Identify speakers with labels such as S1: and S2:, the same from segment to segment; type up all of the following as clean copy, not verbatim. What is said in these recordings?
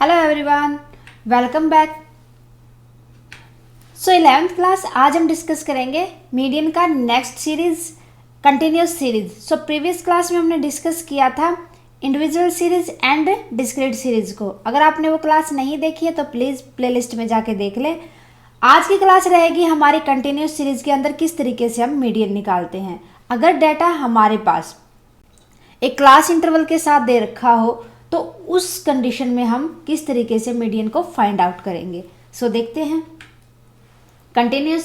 S1: Hello everyone, welcome back. So 11th class आज हम discuss करेंगे मीडियन का next series, continuous series. So previous class में हमने डिस्कस किया था individual series and discrete series को। अगर आपने वो क्लास नहीं देखी है तो प्लीज़ प्लेलिस्ट में जाके देख लें। आज की क्लास रहेगी हमारी कंटिन्यूस सीरीज के अंदर किस तरीके से हम मीडियन निकालते हैं। अगर डाटा हमारे पास एक क्लास इंटरवल के साथ दे रखा हो तो उस कंडीशन में हम किस तरीके से मीडियन को फाइंड आउट करेंगे। सो देखते हैं कंटिन्यूस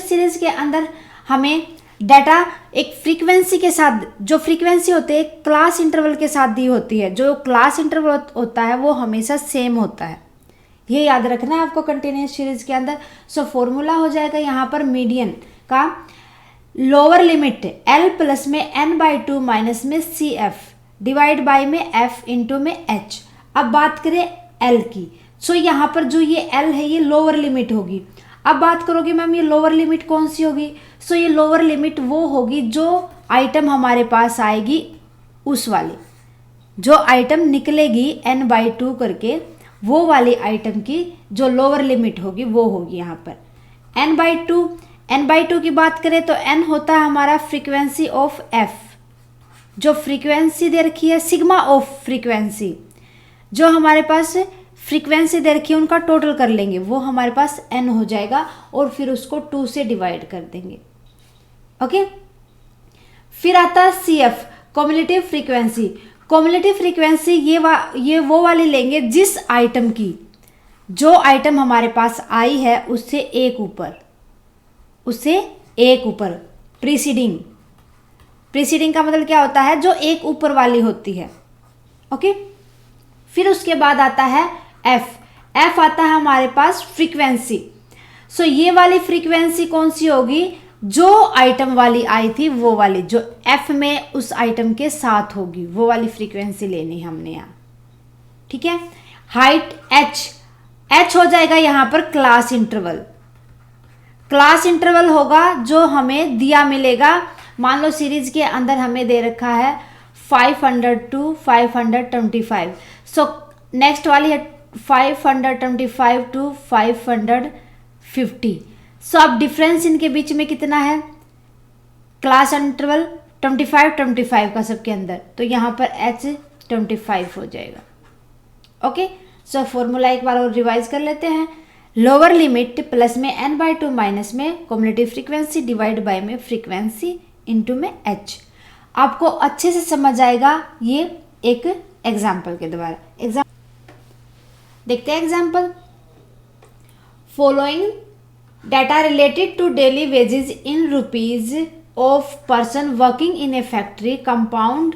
S1: सीरीज के अंदर हमें डाटा एक फ्रीक्वेंसी के साथ, जो फ्रीक्वेंसी होती है क्लास इंटरवल के साथ दी होती है। जो क्लास इंटरवल होता है वो हमेशा सेम होता है, ये याद रखना है आपको कंटिन्यूस सीरीज के अंदर। सो फॉर्मूला हो जाएगा यहाँ पर मीडियन का लोअर लिमिट L प्लस में n/2 माइनस में CF डिवाइड बाय में F इंटू में H। अब बात करें L की, सो यहाँ पर जो ये L है ये लोअर लिमिट होगी। अब बात करोगे मैम ये लोअर लिमिट कौन सी होगी, सो ये लोअर लिमिट वो होगी जो आइटम हमारे पास आएगी, उस वाली जो आइटम निकलेगी n/2 करके, वो वाली आइटम की जो लोअर लिमिट होगी वो होगी यहाँ पर n/2 की बात करें तो n होता है हमारा फ्रीक्वेंसी ऑफ f, जो फ्रीक्वेंसी दे रखी है सिग्मा ऑफ फ्रीक्वेंसी, जो हमारे पास फ्रीक्वेंसी दे रखी है उनका टोटल कर लेंगे, वो हमारे पास n हो जाएगा और फिर उसको 2 से डिवाइड कर देंगे। ओके, फिर आता है CF cumulative frequency. Cumulative frequency ये वो वाली लेंगे जिस आइटम की, जो आइटम हमारे पास आई है उससे एक ऊपर प्रीसीडिंग का मतलब क्या होता है, जो एक ऊपर वाली होती है। ओके, फिर उसके बाद आता है F आता है हमारे पास फ्रीक्वेंसी। सो ये वाली फ्रीक्वेंसी कौन सी होगी, जो आइटम वाली आई थी वो वाली, जो F में उस आइटम के साथ होगी, वो वाली फ्रीक्वेंसी लेनी हमने यहाँ। ठीक है, हाइट H हो जाएगा यहाँ पर क्लास इंटरवल होगा जो हमें दिया मिलेगा। मान लो सीरीज के अंदर हमें दे रखा है 500 to 525। सो नेक्स्ट वाली है 525 to 550। सो अब डिफरेंस इनके बीच में कितना है, क्लास इंटरवल 25 का सबके अंदर, तो यहाँ पर H 25 हो जाएगा। ओके, सो फॉर्मूला एक बार और रिवाइज कर लेते हैं। लोअर लिमिट प्लस में n/2 माइनस में कम्युलेटिव फ्रीक्वेंसी डिवाइड बाय में फ्रीक्वेंसी इंटू में H। आपको अच्छे से समझ आएगा ये एक एग्जाम्पल के द्वारा। देखते हैं example. Following data related to daily wages in rupees of person working in a factory compound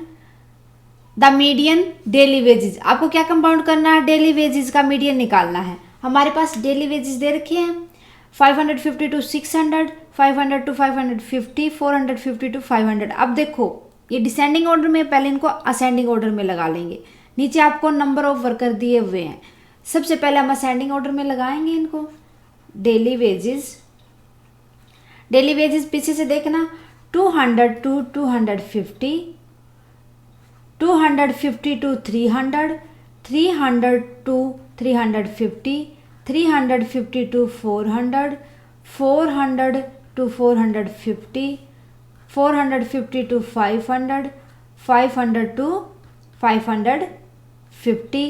S1: the median daily wages. आपको क्या कंपाउंड करना है, डेली वेजेस का मीडियन निकालना है। हमारे पास डेली वेजेस दे रखे हैं 550 to 600, 500 to 550, 450 to 500। अब देखो ये डिसेंडिंग ऑर्डर में, पहले इनको असेंडिंग ऑर्डर में लगा लेंगे। नीचे आपको नंबर ऑफ वर्कर दिए हुए हैं, सबसे पहले हम असेंडिंग ऑर्डर में लगाएंगे इनको। डेली वेजेस पीछे से देखना 200 to 250, 250 to 300, 300 to 350, 350 to 400, 400 to 450, 450 to 500, 500 to 550,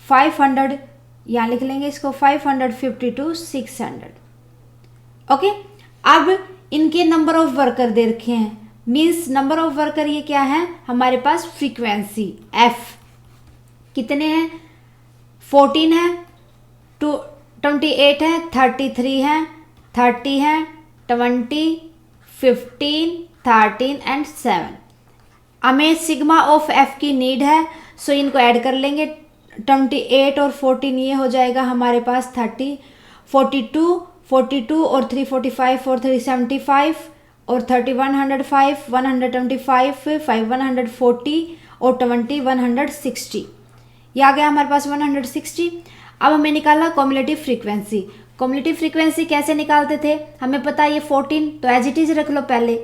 S1: 500 यहाँ लिख लेंगे इसको 550 to 600। ओके, अब इनके नंबर ऑफ वर्कर दे रखे हैं, मीन्स नंबर ऑफ वर्कर ये क्या है हमारे पास, फ्रीक्वेंसी F कितने हैं, 14 है, 28 है, 33 है, 30 है, 20, 15, 13 एंड 7। हमें सिग्मा ऑफ F की नीड है, सो इनको ऐड कर लेंगे। 28 और 14 ये हो जाएगा हमारे पास 30, 42 और 345 और 375 और 30 105, 125, 5 140 और 20 160। ये आ गया हमारे पास 160। अब हमें निकालना कम्युलेटिव फ्रीक्वेंसी कैसे निकालते थे, हमें पता है ये 14, तो एज इट इज रख लो पहले।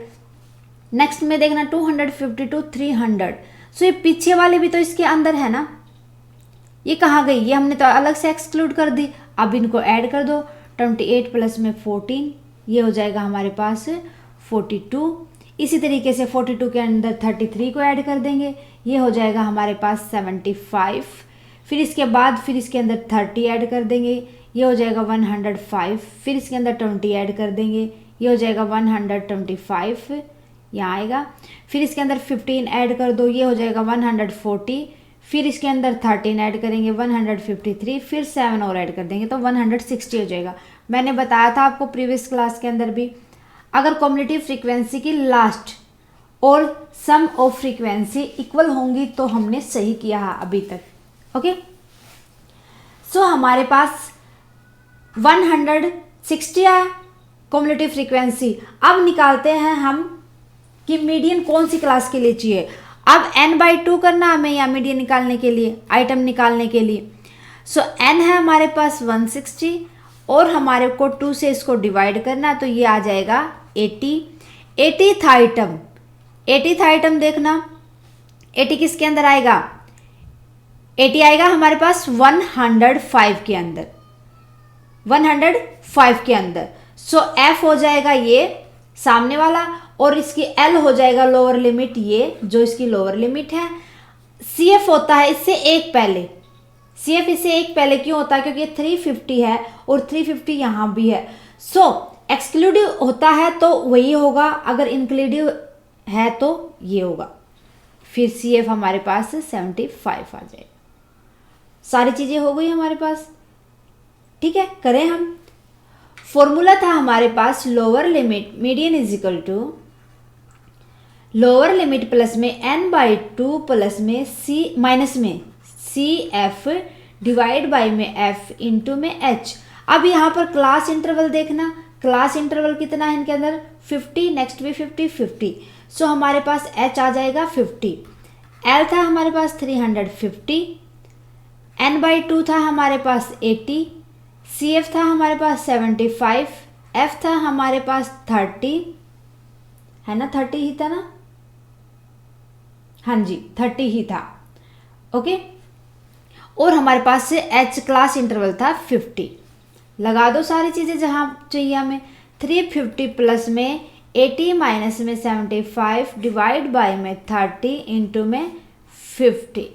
S1: नेक्स्ट में देखना 250 to 300। सो ये पीछे वाले भी तो इसके अंदर है ना, ये कहाँ गई, ये हमने तो अलग से एक्सक्लूड कर दी। अब इनको ऐड कर दो, 28 प्लस में 14, ये हो जाएगा हमारे पास 42। इसी तरीके से 42 के अंदर 33 को ऐड कर देंगे, ये हो जाएगा हमारे पास 75। फिर इसके बाद फिर इसके अंदर 30 ऐड कर देंगे, ये हो जाएगा 105। फिर इसके अंदर 20 ऐड कर देंगे, ये हो जाएगा 125, यहाँ आएगा। फिर इसके अंदर 15 ऐड कर दो, ये हो जाएगा 140। फिर इसके अंदर 13 ऐड करेंगे 153। फिर 7 और ऐड कर देंगे तो 160 हो जाएगा। मैंने बताया था आपको प्रीवियस क्लास के अंदर भी, अगर कॉम्युलेटिव फ्रीक्वेंसी की लास्ट और सम ऑफ फ्रीक्वेंसी इक्वल होंगी तो हमने सही किया है अभी तक। ओके, सो हमारे पास 160 आया कॉम्युलेटिव फ्रीक्वेंसी। अब निकालते हैं हम कि मीडियन कौन सी क्लास के लिए चाहिए। अब n/2 करना हमें यहाँ मीडियन निकालने के लिए, आइटम निकालने के लिए। सो n है हमारे पास 160 और हमारे को 2 से इसको डिवाइड करना, तो ये आ जाएगा 80। 80th आइटम, 80th आइटम देखना 80 किसके अंदर आएगा, 80 आएगा हमारे पास 105 के अंदर, 105 के अंदर। सो f हो जाएगा ये सामने वाला और इसकी L हो जाएगा लोअर लिमिट, ये जो इसकी लोअर लिमिट है। CF होता है इससे एक पहले, CF इससे एक पहले क्यों होता है, क्योंकि ये 350 है और 350 यहाँ भी है। सो एक्सक्लूडिव होता है तो वही होगा, अगर इंक्लूडिव है तो ये होगा। फिर CF हमारे पास 75 आ जाएगा। सारी चीज़ें हो गई हमारे पास, ठीक है। करें हम, फॉर्मूला था हमारे पास lower limit median is equal to lower limit plus में n/2 प्लस में c माइनस में CF डिवाइड बाय में f इंटू में h। अब यहाँ पर क्लास इंटरवल देखना, क्लास इंटरवल कितना है इनके अंदर 50, नेक्स्ट भी 50 50। सो हमारे पास h आ जाएगा 50। L था हमारे पास 350, n/2 था हमारे पास 80, CF था हमारे पास 75, F था हमारे पास 30 है ना, 30 ही था ना, हाँ जी 30 ही था। ओके, और हमारे पास से H क्लास इंटरवल था 50। लगा दो सारी चीज़ें जहाँ चाहिए हमें। 350 प्लस में 80 माइनस में 75 डिवाइड बाय में 30 इंटू में 50।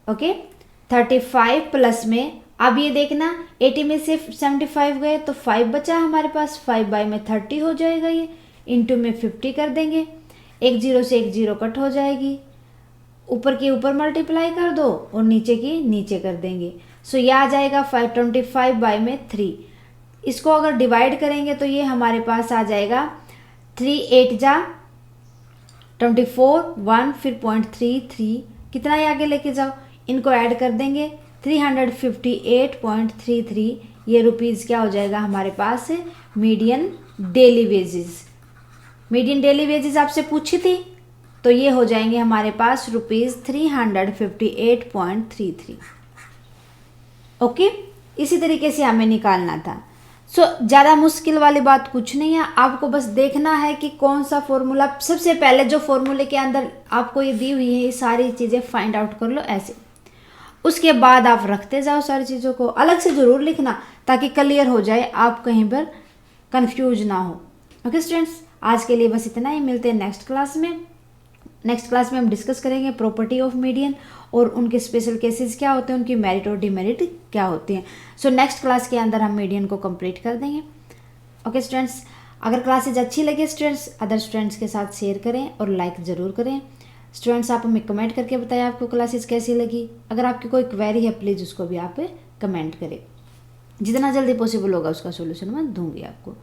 S1: ओके, 35 प्लस में, अब ये देखना 80 में से 75 गए तो 5 बचा हमारे पास, 5 बाय में 30 हो जाएगा ये, इंटू में 50 कर देंगे। एक जीरो से एक जीरो कट हो जाएगी, ऊपर की ऊपर मल्टीप्लाई कर दो और नीचे की नीचे कर देंगे। सो ये आ जाएगा 525 बाय में 3। इसको अगर डिवाइड करेंगे तो ये हमारे पास आ जाएगा 3 8 जा 24 1 फिर 0.33, कितना ये आगे लेके जाओ, इनको ऐड कर देंगे 358.33। ये रुपीज़ क्या हो जाएगा हमारे पास, median daily wages. Median daily wages आपसे पूछी थी तो ये हो जाएंगे हमारे पास ₹358.33। ओके, इसी तरीके से हमें निकालना था। सो ज़्यादा मुश्किल वाली बात कुछ नहीं है, आपको बस देखना है कि कौन सा फॉर्मूला, सबसे पहले जो फॉर्मूले के अंदर आपको ये दी हुई है ये सारी चीज़ें फाइंड आउट कर लो ऐसे। उसके बाद आप रखते जाओ सारी चीज़ों को, अलग से ज़रूर लिखना ताकि क्लियर हो जाए, आप कहीं पर कंफ्यूज ना हो। ओके स्टूडेंट्स, आज के लिए बस इतना ही, मिलते हैं नेक्स्ट क्लास में। नेक्स्ट क्लास में हम डिस्कस करेंगे प्रॉपर्टी ऑफ मीडियन और उनके स्पेशल केसेस क्या होते हैं, उनकी मेरिट और डिमेरिट क्या होती हैं। सो नेक्स्ट क्लास के अंदर हम मीडियन को कंप्लीट कर देंगे। ओके स्टूडेंट्स, अगर क्लासेज अच्छी लगे स्टूडेंट्स, अदर स्टूडेंट्स के साथ शेयर करें और लाइक ज़रूर करें। स्टूडेंट्स, आप हमें कमेंट करके बताएं आपको क्लासेज कैसी लगी। अगर आपकी कोई क्वेरी है प्लीज़ उसको भी आप कमेंट करें, जितना जल्दी पॉसिबल होगा उसका सोल्यूशन मैं दूंगी आपको।